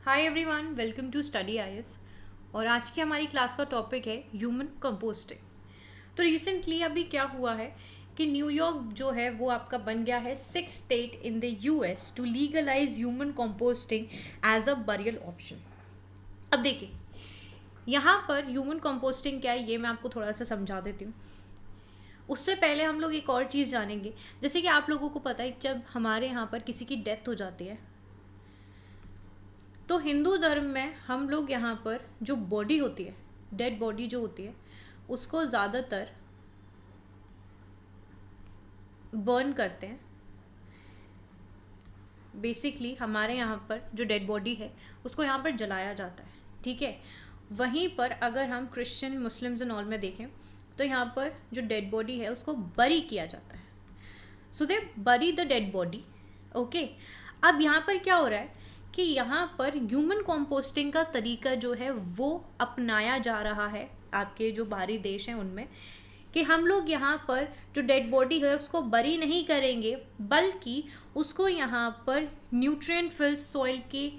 Hi everyone, welcome to Study IAS. और आज की हमारी क्लास का टॉपिक है ह्यूमन कंपोस्टिंग। तो रिसेंटली अभी क्या हुआ है कि न्यूयॉर्क जो है वो आपका बन गया है 6th state in the US to legalise human composting as a burial option. अब देखिए, यहाँ पर ह्यूमन कंपोस्टिंग क्या है ये मैं आपको थोड़ा सा समझा देती हूँ। उससे पहले हम लोग एक और चीज़ जानेंगे। जैसे कि आप लोगों को पता है, जब हमारे यहाँ पर किसी की डेथ हो जाती है तो हिंदू धर्म में हम लोग यहाँ पर जो बॉडी होती है, डेड बॉडी जो होती है, उसको ज़्यादातर बर्न करते हैं। बेसिकली हमारे यहाँ पर जो डेड बॉडी है उसको यहाँ पर जलाया जाता है, ठीक है। वहीं पर अगर हम क्रिश्चियन मुस्लिम्स एंड ऑल में देखें तो यहाँ पर जो डेड बॉडी है उसको बरी किया जाता है। सो दे बरी द डेड बॉडी, ओके। अब यहाँ पर क्या हो रहा है कि यहाँ पर ह्यूमन कंपोस्टिंग का तरीका जो है वो अपनाया जा रहा है आपके जो बाहरी देश हैं उनमें, कि हम लोग यहाँ पर जो डेड बॉडी है उसको बरी नहीं करेंगे, बल्कि उसको यहाँ पर न्यूट्रिएंट फिल्ड सॉइल के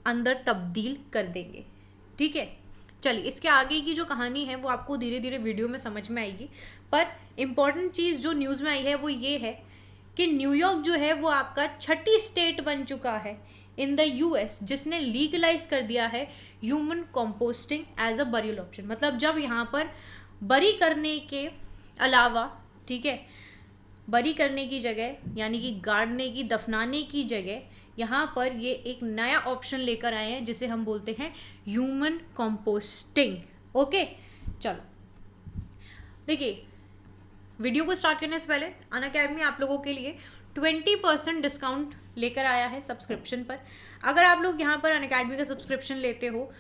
अंदर तब्दील कर देंगे, ठीक है। चलिए, इसके आगे की जो कहानी है वो आपको धीरे धीरे वीडियो में समझ में आएगी। पर इम्पॉर्टेंट चीज़ जो न्यूज़ में आई है वो ये है कि न्यूयॉर्क जो है वो आपका 6ठी स्टेट बन चुका है इन द यूएस जिसने लीगलाइज कर दिया है human composting as a burial option. मतलब जब यहाँ पर बरी करने के अलावा, ठीक है, बरी करने की जगह यानी कि गाड़ने की, दफनाने की जगह यहाँ पर ये एक नया ऑप्शन लेकर आए हैं जिसे हम बोलते हैं ह्यूमन कंपोस्टिंग, ओके। चलो देखिए, वीडियो को स्टार्ट करने से पहले अनअकैडमी आप लोगों के लिए 20% डिस्काउंट लेकर आया है सब्सक्रिप्शन पर। अगर आप लोग यहाँ पर अनअकैडमी का सब्सक्रिप्शन लेते हो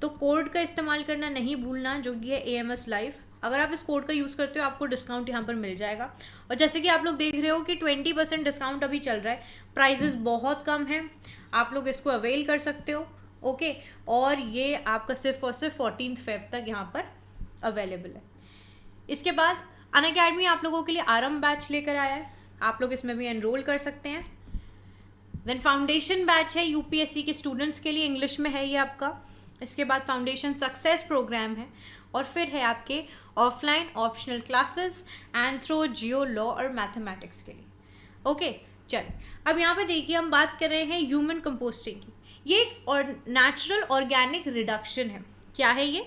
तो कोड का इस्तेमाल करना नहीं भूलना, जो कि है AMS लाइव। अगर आप इस कोड का यूज़ करते हो आपको डिस्काउंट यहाँ पर मिल जाएगा। और जैसे कि आप लोग देख रहे हो कि 20% डिस्काउंट अभी चल रहा है, प्राइजेस बहुत कम हैं, आप लोग इसको अवेल कर सकते हो, ओके। और ये आपका सिर्फ और सिर्फ 14 फेब तक यहाँ पर अवेलेबल है। इसके बाद अनअकैडमी आप लोगों के लिए आरंभ बैच लेकर आया है, आप लोग इसमें भी एनरोल कर सकते हैं। देन फाउंडेशन बैच है यूपीएससी के स्टूडेंट्स के लिए, इंग्लिश में है ये आपका। इसके बाद फाउंडेशन सक्सेस प्रोग्राम है, और फिर है आपके ऑफलाइन ऑप्शनल क्लासेस एंथ्रो, जियो, लॉ और मैथमेटिक्स के लिए, ओके। चल, अब यहाँ पे देखिए, हम बात कर रहे हैं ह्यूमन कंपोस्टिंग की। ये एक और नेचुरल ऑर्गेनिक रिडक्शन है। क्या है ये?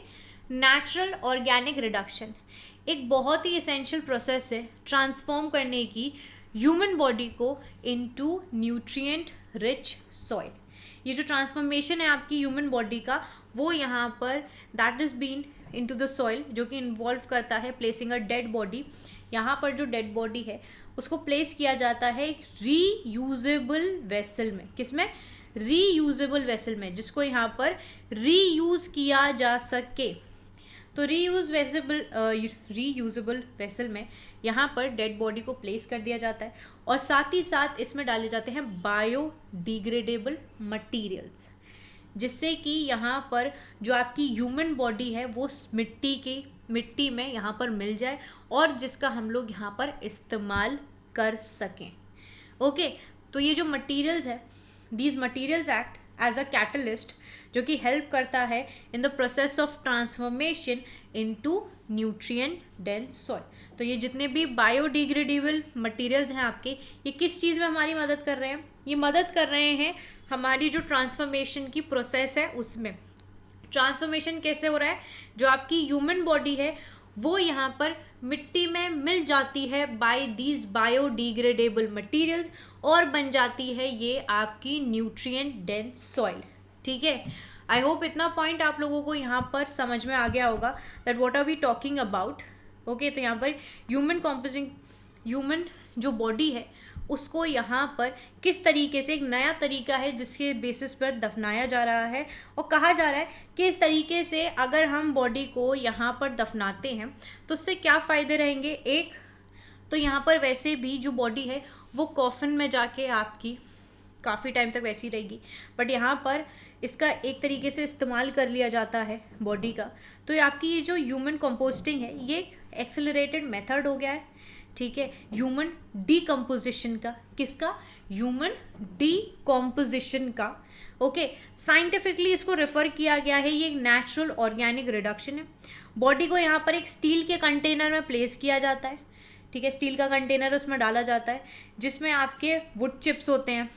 नेचुरल ऑर्गेनिक रिडक्शन एक बहुत ही एसेंशियल प्रोसेस है ट्रांसफॉर्म करने की ह्यूमन बॉडी को इनटू न्यूट्रिएंट रिच सॉइल। ये जो ट्रांसफॉर्मेशन है आपकी ह्यूमन बॉडी का, वो यहाँ पर that is been into the soil, जो कि इन्वॉल्व करता है प्लेसिंग अ डेड बॉडी। यहाँ पर जो डेड बॉडी है उसको प्लेस किया जाता है एक रीयूजेबल वेसल में। किसमें? रीयूजेबल वेसल में, जिसको यहाँ पर रीयूज़ किया जा सके। तो रीयूजेबल वेसल में यहाँ पर डेड बॉडी को प्लेस कर दिया जाता है, और साथ ही साथ इसमें डाले जाते हैं बायोडिग्रेडेबल मटेरियल्स, जिससे कि यहाँ पर जो आपकी ह्यूमन बॉडी है वो मिट्टी में यहाँ पर मिल जाए, और जिसका हम लोग यहाँ पर इस्तेमाल कर सकें, ओके। तो ये जो मटेरियल्स है, these materials act as a catalyst, जो कि हेल्प करता है in the process of transformation into nutrient dense soil. तो ये जितने भी बायोडिग्रेडेबल मटेरियल्स हैं आपके, ये किस चीज़ में हमारी मदद कर रहे हैं? ये मदद कर रहे हैं हमारी जो ट्रांसफॉर्मेशन की प्रोसेस है उसमें। ट्रांसफॉर्मेशन कैसे हो रहा है? जो आपकी ह्यूमन बॉडी है वो यहाँ पर मिट्टी में मिल जाती है बाय दीज बायोडिग्रेडेबल मटेरियल्स, और बन जाती है ये आपकी न्यूट्रिएंट डेंस सॉइल, ठीक है। आई होप इतना पॉइंट आप लोगों को यहाँ पर समझ में आ गया होगा that what are we talking about, okay. तो यहाँ पर ह्यूमन जो बॉडी है उसको यहाँ पर किस तरीके से, एक नया तरीका है जिसके बेसिस पर दफनाया जा रहा है, और कहा जा रहा है कि इस तरीके से अगर हम बॉडी को यहाँ पर दफनाते हैं तो उससे क्या फ़ायदे रहेंगे। एक तो यहाँ पर वैसे भी जो बॉडी है वो कॉफिन में जाके आपकी काफ़ी टाइम तक वैसी रहेगी, बट यहाँ पर इसका एक तरीके से इस्तेमाल कर लिया जाता है बॉडी का। तो ये आपकी ये जो ह्यूमन कंपोस्टिंग है ये एक्सेलरेटेड मेथड हो गया है, ठीक है, ह्यूमन डीकम्पोजिशन का। किसका? ह्यूमन डीकम्पोजिशन का, ओके, साइंटिफिकली इसको रेफर किया गया है, ये एक नेचुरल ऑर्गेनिक रिडक्शन है। बॉडी को यहाँ पर एक स्टील के कंटेनर में प्लेस किया जाता है, ठीक है, स्टील का कंटेनर उसमें डाला जाता है जिसमें आपके वुड चिप्स होते हैं,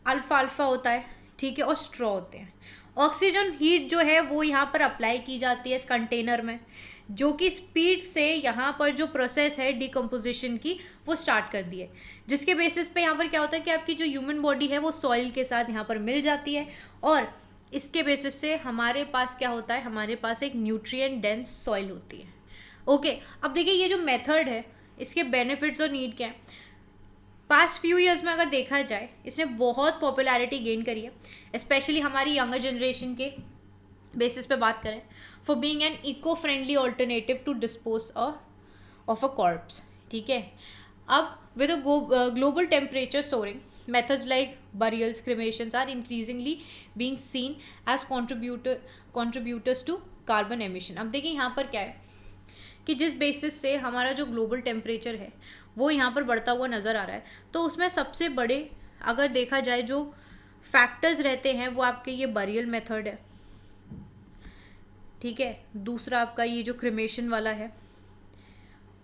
अल्फाल्फा होता है, ठीक है, और स्ट्रॉ होते हैं। ऑक्सीजन हीट जो है वो यहाँ पर अप्लाई की जाती है इस कंटेनर में, जो कि स्पीड से यहाँ पर जो प्रोसेस है डिकम्पोजिशन की वो स्टार्ट कर दी है, जिसके बेसिस पे यहाँ पर क्या होता है कि आपकी जो ह्यूमन बॉडी है वो सॉइल के साथ यहाँ पर मिल जाती है, और इसके बेसिस से हमारे पास क्या होता है, हमारे पास एक न्यूट्रिएंट डेंस सॉइल होती है। ओके, अब देखिए ये जो मेथड है इसके बेनिफिट्स और नीड क्या है। पास्ट फ्यू ईयर्स में अगर देखा जाए इसने बहुत पॉपुलैरिटी गेन करी है, स्पेशली हमारी यंगर जनरेशन के बेसिस पे बात करें, for being an eco friendly alternative to dispose of a corpse, ठीक है। अब with global temperature soaring, methods like burials, cremations are increasingly being seen as contributors to carbon emission। अब देखिए यहाँ पर क्या है कि जिस बेसिस से हमारा जो ग्लोबल टेम्परेचर है वो यहाँ पर बढ़ता हुआ नज़र आ रहा है, तो उसमें सबसे बड़े अगर देखा जाए जो फैक्टर्स रहते हैं वो आपके ये बरियल मेथड है, ठीक है, दूसरा आपका ये जो क्रिमेशन वाला है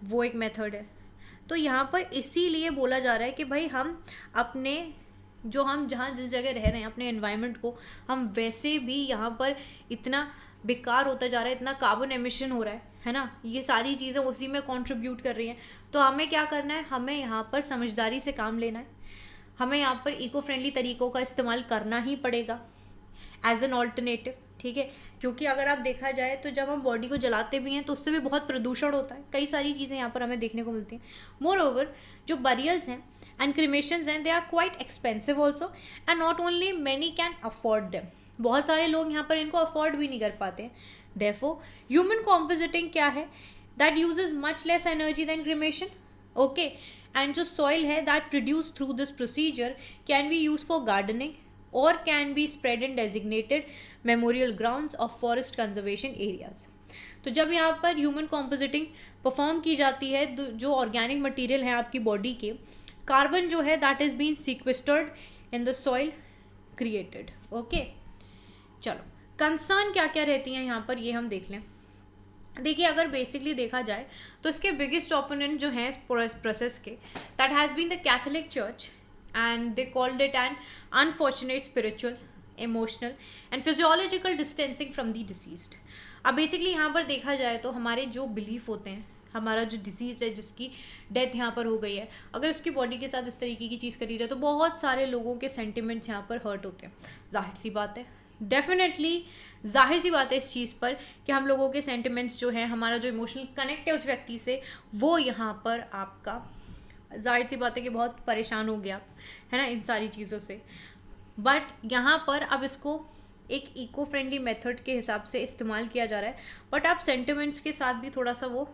वो एक मेथड है। तो यहाँ पर इसीलिए बोला जा रहा है कि भाई हम अपने जो हम जहाँ जिस जगह रह रहे हैं अपने एनवायरनमेंट को हम वैसे भी यहाँ पर इतना बेकार होता जा रहा है, इतना कार्बन एमिशन हो रहा है ना, ये सारी चीज़ें उसी में कंट्रीब्यूट कर रही हैं। तो हमें क्या करना है, हमें यहाँ पर समझदारी से काम लेना है, हमें यहाँ पर इको फ्रेंडली तरीक़ों का इस्तेमाल करना ही पड़ेगा एज एन ऑल्टरनेटिव, ठीक है। क्योंकि अगर आप देखा जाए तो जब हम बॉडी को जलाते भी हैं तो उससे भी बहुत प्रदूषण होता है, कई सारी चीज़ें यहाँ पर हमें देखने को मिलती हैं। मोर ओवर जो बरियल्स हैं एंड क्रिमेशंस हैं they are quite expensive also and not only many can afford them, बहुत सारे लोग यहाँ पर इनको अफोर्ड भी नहीं कर पाते हैं। देयरफॉर ह्यूमन कॉम्पोजिटिंग क्या है, that uses much less energy than cremation, okay, and जो सॉइल है that produce through this procedure can be use for gardening or can be spread in designated memorial grounds of forest conservation areas। तो जब यहाँ पर human कॉम्पोजिटिंग perform की जाती है, जो ऑर्गेनिक मटेरियल है आपकी बॉडी के, कार्बन जो है that is been sequestered in the soil created. Okay, चलो कंसर्न क्या क्या रहती हैं यहाँ पर ये हम देख लें। देखिए अगर बेसिकली देखा जाए तो इसके बिगेस्ट ओपोनेंट जो हैं इस प्रोसेस के, that has been the Catholic church and they called it an unfortunate spiritual, emotional and physiological distancing from the deceased। अब बेसिकली यहाँ पर देखा जाए तो हमारे जो बिलीफ होते हैं, हमारा जो डिसीज़ है जिसकी डेथ यहाँ पर हो गई है, अगर उसकी बॉडी के साथ इस तरीके की चीज़ करी जाए तो बहुत सारे लोगों के सेंटिमेंट्स यहाँ पर हर्ट होते हैं। जाहिर सी बात है, डेफिनेटली जाहिर सी बात है इस चीज़ पर कि हम लोगों के सेंटिमेंट्स जो हैं, हमारा जो इमोशनल कनेक्ट है उस व्यक्ति से, वो यहाँ पर आपका जाहिर सी बात है कि बहुत परेशान हो गया है ना इन सारी चीज़ों से। बट यहाँ पर अब इसको एक इको फ्रेंडली मेथड के हिसाब से इस्तेमाल किया जा रहा है, बट आप सेंटिमेंट्स के साथ भी थोड़ा सा वो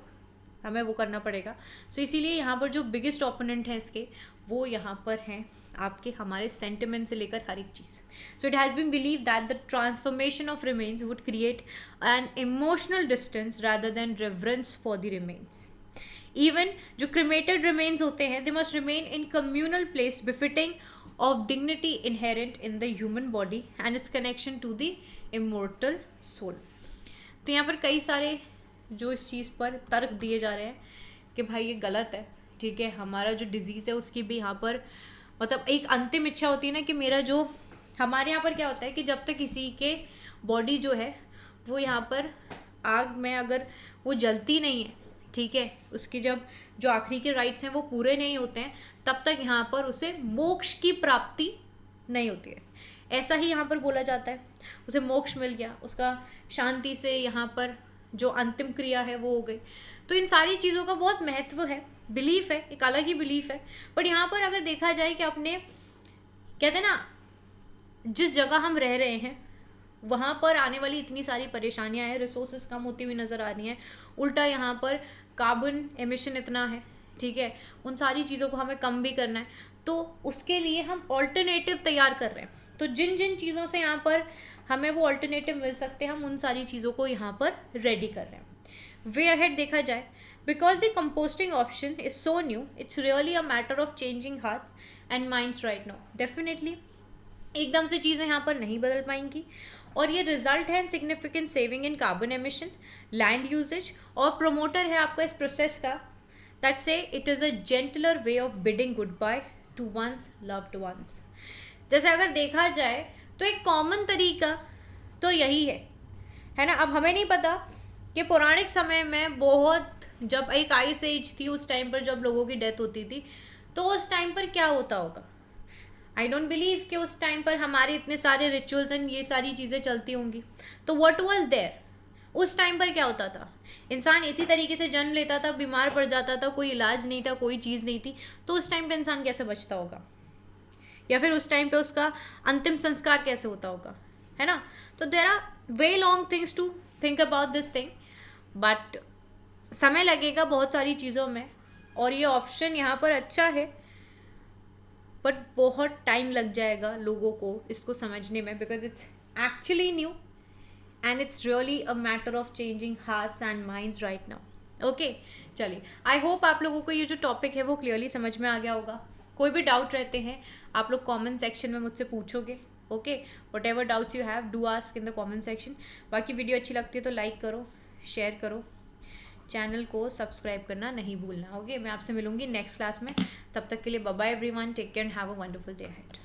हमें वो करना पड़ेगा। सो इसीलिए यहाँ पर जो बिगेस्ट ओपोनेंट हैं इसके वो यहाँ पर हैं आपके हमारे सेंटिमेंट से लेकर हर एक चीज़। So it has been believe that the transformation of remains would create an emotional distance rather than reverence for the remains. Even जो क्रिमेटेड रिमेन्स होते हैं they must remain in communal place befitting of dignity inherent in the human body and its connection to the immortal soul. तो यहाँ पर कई सारे जो इस चीज़ पर तर्क दिए जा रहे हैं कि भाई ये गलत है, ठीक है, हमारा जो डिजीज़ है उसकी भी यहाँ पर मतलब एक अंतिम इच्छा होती है ना कि मेरा जो हमारे यहाँ पर क्या होता है कि जब तक किसी के बॉडी जो है वो यहाँ पर आग में अगर वो जलती नहीं है, ठीक है, उसकी जब जो आखिरी के राइट्स हैं वो पूरे नहीं होते हैं तब तक यहाँ पर उसे मोक्ष की प्राप्ति नहीं होती है। ऐसा ही यहाँ पर बोला जाता है, उसे मोक्ष मिल गया, उसका शांति से यहाँ पर जो अंतिम क्रिया है वो हो गई। तो इन सारी चीज़ों का बहुत महत्व है, बिलीफ है, एक अलग ही बिलीफ है। बट यहाँ पर अगर देखा जाए कि अपने कहते हैं ना जिस जगह हम रह रहे हैं वहाँ पर आने वाली इतनी सारी परेशानियाँ हैं, रिसोर्सेज कम होती हुई नज़र आ रही हैं, उल्टा यहाँ पर कार्बन एमिशन इतना है, ठीक है, उन सारी चीज़ों को हमें कम भी करना है। तो उसके लिए हम ऑल्टरनेटिव तैयार कर रहे हैं। तो जिन जिन चीज़ों से यहाँ पर हमें वो ऑल्टरनेटिव मिल सकते हैं हम उन सारी चीज़ों को यहाँ पर रेडी कर रहे हैं। वे अहेड देखा जाए because the composting option is so new, it's really a matter of changing hearts and minds right now. Definitely एकदम से चीज़ें यहाँ पर नहीं बदल पाएंगी, और ये रिजल्ट है significant saving in carbon emission, land usage, और प्रोमोटर है आपका इस प्रोसेस का दैट से it is a gentler way of bidding good bye to one's loved ones. जैसे अगर देखा जाए तो एक कॉमन तरीका तो यही है ना। अब हमें नहीं पता कि पौराणिक समय में बहुत, जब एक आइस एज थी उस टाइम पर जब लोगों की डेथ होती थी, तो उस टाइम पर क्या होता होगा। आई डोंट बिलीव कि उस टाइम पर हमारे इतने सारे रिचुअल्स एंड ये सारी चीज़ें चलती होंगी। तो व्हाट वाज देयर, उस टाइम पर क्या होता था, इंसान इसी तरीके से जन्म लेता था, बीमार पड़ जाता था, कोई इलाज नहीं था, कोई चीज़ नहीं थी, तो उस टाइम पे इंसान कैसे बचता होगा, या फिर उस टाइम पे उसका अंतिम संस्कार कैसे होता होगा, है ना। तो there are way long things to think about this thing, but समय लगेगा बहुत सारी चीज़ों में, और ये ऑप्शन यहाँ पर अच्छा है, बट बहुत टाइम लग जाएगा लोगों को इसको समझने में, because it's actually new and it's really a matter of changing hearts and minds right now. Okay, चलिए, आई होप आप लोगों को ये जो टॉपिक है वो क्लियरली समझ में आ गया होगा। कोई भी डाउट रहते हैं आप लोग कमेंट सेक्शन में मुझसे पूछोगे। Okay, what ever doubts you have do ask in the comment section. बाकी वीडियो अच्छी लगती है तो लाइक करो, शेयर करो, चैनल को सब्सक्राइब करना नहीं भूलना। ओके, मैं आपसे मिलूंगी नेक्स्ट क्लास में, तब तक के लिए bye bye everyone, take care and have a wonderful day ahead.